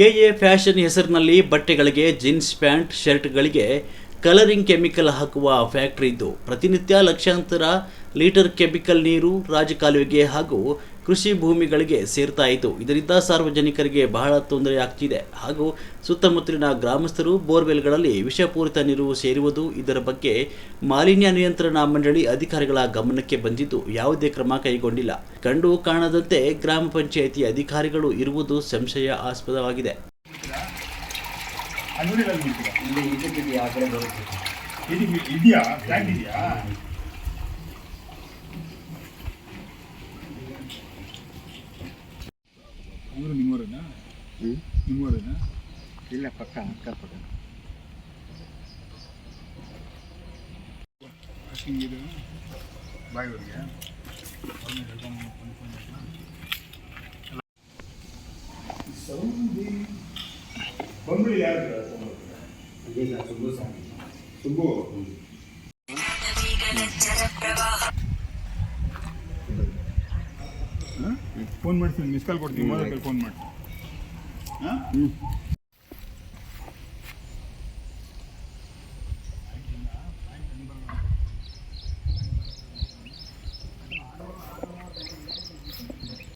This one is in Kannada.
ಎ ಫ್ಯಾಷನ್ ಹೆಸರಿನಲ್ಲಿ ಬಟ್ಟೆಗಳಿಗೆ ಜೀನ್ಸ್ ಪ್ಯಾಂಟ್ ಶರ್ಟ್ಗಳಿಗೆ ಕಲರಿಂಗ್ ಕೆಮಿಕಲ್ ಹಾಕುವ ಫ್ಯಾಕ್ಟರಿ ಇದ್ದು ಪ್ರತಿನಿತ್ಯ ಲಕ್ಷಾಂತರ ಲೀಟರ್ ಕೆಮಿಕಲ್ ನೀರು ರಾಜಕಾಲುವೆಗೆ ಹಾಗೂ ಕೃಷಿ ಭೂಮಿಗಳಿಗೆ ಸೇರ್ತಾ ಇತ್ತು. ಇದರಿಂದ ಸಾರ್ವಜನಿಕರಿಗೆ ಬಹಳ ತೊಂದರೆ ಆಗ್ತಿದೆ ಹಾಗೂ ಸುತ್ತಮುತ್ತಲಿನ ಗ್ರಾಮಸ್ಥರು ಬೋರ್ವೆಲ್ಗಳಲ್ಲಿ ವಿಷಪೂರಿತ ನೀರು ಸೇರುವುದು. ಇದರ ಬಗ್ಗೆ ಮಾಲಿನ್ಯ ನಿಯಂತ್ರಣ ಮಂಡಳಿ ಅಧಿಕಾರಿಗಳ ಗಮನಕ್ಕೆ ಬಂದಿದ್ದು ಯಾವುದೇ ಕ್ರಮ ಕೈಗೊಂಡಿಲ್ಲ. ಕಂಡು ಕಾಣದಂತೆ ಗ್ರಾಮ ಪಂಚಾಯಿತಿ ಅಧಿಕಾರಿಗಳು ಇರುವುದು ಸಂಶಯಾಸ್ಪದವಾಗಿದೆ. ನಿಮ್ಮೂರನ್ನ ಇಲ್ಲ ಪಕ್ಕ ಅಕ್ಕಪಕ್ಕ ಬಾಯಿವರಿಗೆ ಬಂಬಳಿ ಯಾರು ಸುಬ್ಬು ಫೋನ್ ಮಾಡ್ತೀನಿ, ಮಿಸ್ ಕಾಲ್ ಕೊಡ್ತೀನಿ, ಮೊದಲು ಫೋನ್ ಮಾಡಿ. ಹಾಂ